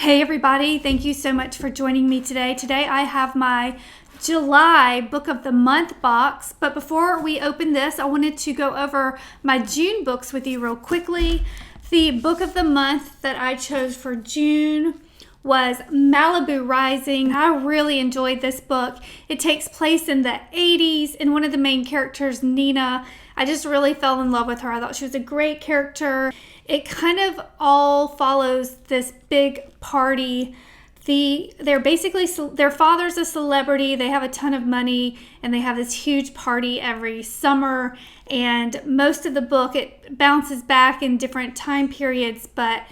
Hey everybody, thank you so much for joining me today. Today I have my July Book of the Month box, but before we open this, I wanted to go over my June books with you real quickly. The book of the month that I chose for June was Malibu Rising. I really enjoyed this book. It takes place in the 80s, and one of the main characters, Nina, I just really fell in love with her. I thought she was a great character. It kind of all follows this big party. They're basically, their father's a celebrity. They have a ton of money, and they have this huge party every summer. And most of the book, it bounces back in different time periods, but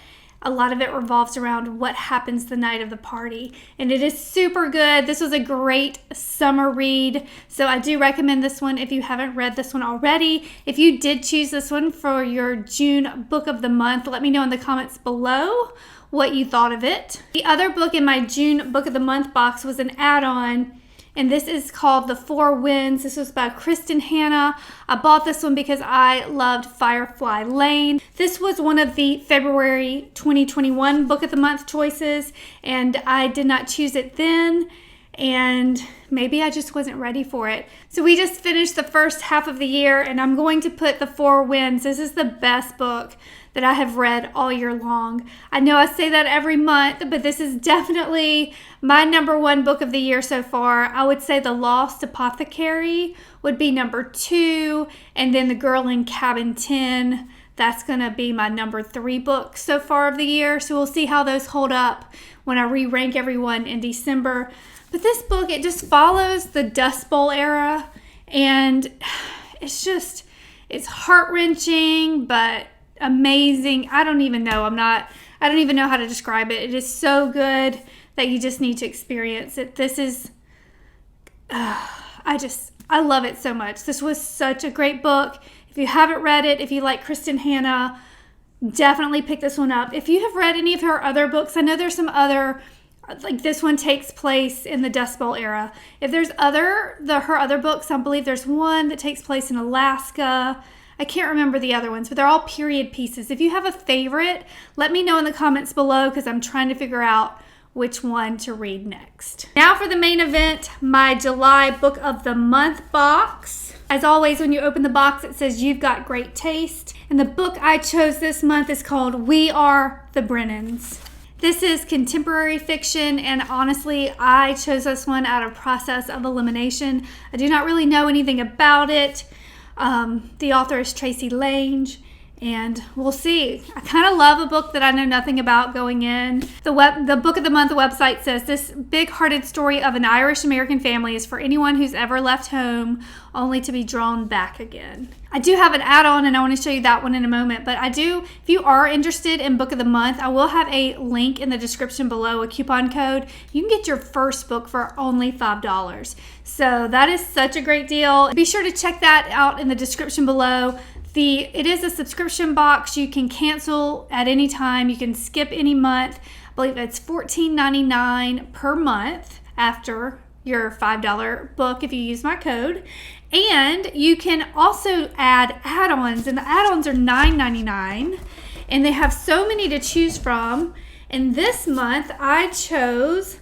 a lot of it revolves around what happens the night of the party. And it is super good. This was a great summer read. So I do recommend this one if you haven't read this one already. If you did choose this one for your June book of the month, let me know in the comments below what you thought of it. The other book in my June book of the month box was an add-on, and this is called The Four Winds. This was by Kristen Hanna. I bought this one because I loved Firefly Lane. This was one of the February 2021 Book of the Month choices, and I did not choose it then, and maybe I just wasn't ready for it. So we just finished the first half of the year, and I'm going to put The Four Winds. This is the best book that I have read all year long. I know I say that every month, but this is definitely my number one book of the year so far. I would say The Lost Apothecary would be number 2, and then The Girl in Cabin 10. That's going to be my number 3 book so far of the year. So we'll see how those hold up when I re-rank everyone in December. But this book, it just follows the Dust Bowl era, and it's heart-wrenching, but amazing. I don't even know how to describe it. It is so good that you just need to experience it. This is, I love it so much. This was such a great book. If you haven't read it, if you like Kristen Hanna, definitely pick this one up. If you have read any of her other books, I know there's some other, like this one takes place in the Dust Bowl era. If there's her other books, I believe there's one that takes place in Alaska. I can't remember the other ones, but they're all period pieces. If you have a favorite, let me know in the comments below because I'm trying to figure out which one to read next. Now for the main event, my July Book of the Month box. As always, when you open the box, it says you've got great taste. And the book I chose this month is called We Are the Brennans. This is contemporary fiction, and honestly, I chose this one out of process of elimination. I do not really know anything about it. The author is Tracy Lange, and we'll see. I kind of love a book that I know nothing about going in. The Book of the Month website says this big-hearted story of an Irish-American family is for anyone who's ever left home only to be drawn back again. I do have an add-on, and I want to show you that one in a moment, but if you are interested in Book of the Month, I will have a link in the description below, a coupon code. You can get your first book for only $5. So that is such a great deal. Be sure to check that out in the description below. It is a subscription box. You can cancel at any time. You can skip any month. I believe it's $14.99 per month after your $5 book if you use my code. And you can also add add-ons, and the add-ons are $9.99, and they have so many to choose from. And this month I chose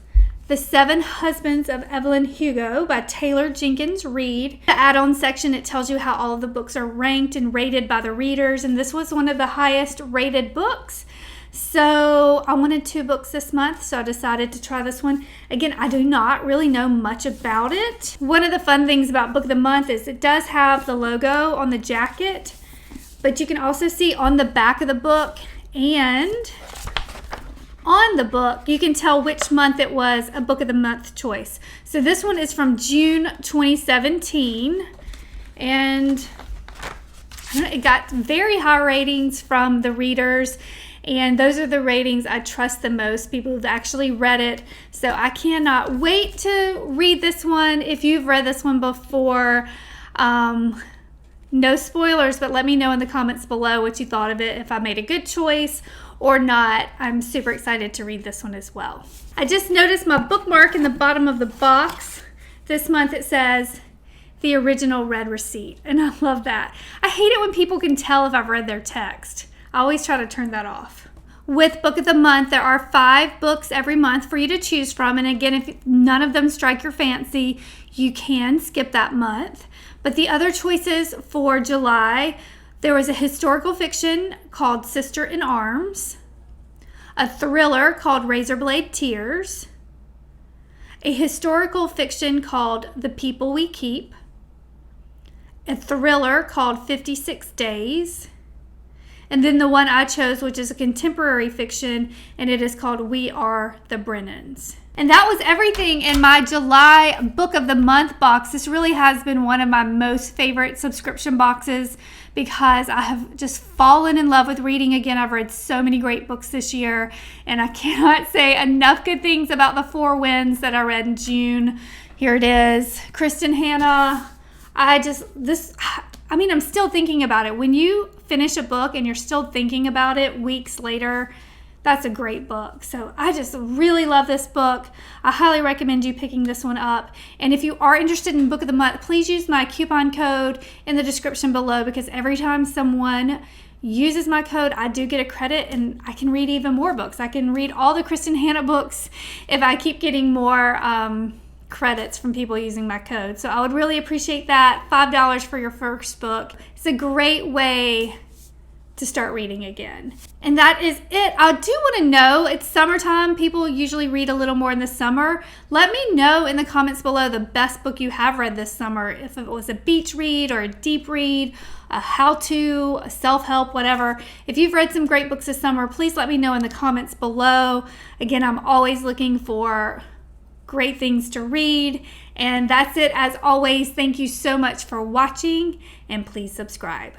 The 7 Husbands of Evelyn Hugo by Taylor Jenkins Reid. The add-on section, it tells you how all of the books are ranked and rated by the readers, and this was one of the highest rated books. So I wanted 2 books this month, so I decided to try this one. Again, I do not really know much about it. One of the fun things about Book of the Month is it does have the logo on the jacket, but you can also see on the back of the book and on the book, you can tell which month it was a Book of the Month choice. So this one is from June 2017, and it got very high ratings from the readers, and those are the ratings I trust the most, people who've actually read it. So I cannot wait to read this one. If you've read this one before, no spoilers, but let me know in the comments below what you thought of it, if I made a good choice or not. I'm super excited to read this one as well. I just noticed my bookmark in the bottom of the box. This month it says the original read receipt, and I love that. I hate it when people can tell if I've read their text. I always try to turn that off. with Book of the Month, there are 5 books every month for you to choose from. And again, if none of them strike your fancy, you can skip that month. But the other choices for July, there was a historical fiction called Sister in Arms, a thriller called Razorblade Tears, a historical fiction called The People We Keep, a thriller called 56 Days, and then the one I chose, which is a contemporary fiction, and it is called We Are the Brennans. And that was everything in my July Book of the Month box. This really has been one of my most favorite subscription boxes because I have just fallen in love with reading again. I've read so many great books this year, and I cannot say enough good things about the 4 Winds that I read in June. Here it is. Kristen Hanna. I'm still thinking about it. When you finish a book and you're still thinking about it weeks later, that's a great book. So I just really love this book. I highly recommend you picking this one up. And if you are interested in Book of the Month, please use my coupon code in the description below, because every time someone uses my code, I do get a credit and I can read even more books. I can read all the Kristen Hanna books if I keep getting more credits from people using my code. So I would really appreciate that. $5 for your first book. It's a great way to start reading again. And that is it. I do want to know, it's summertime. People usually read a little more in the summer. Let me know in the comments below the best book you have read this summer. If it was a beach read or a deep read, a how-to, a self-help, whatever. If you've read some great books this summer, please let me know in the comments below. Again, I'm always looking for great things to read. And that's it. As always, thank you so much for watching, and please subscribe.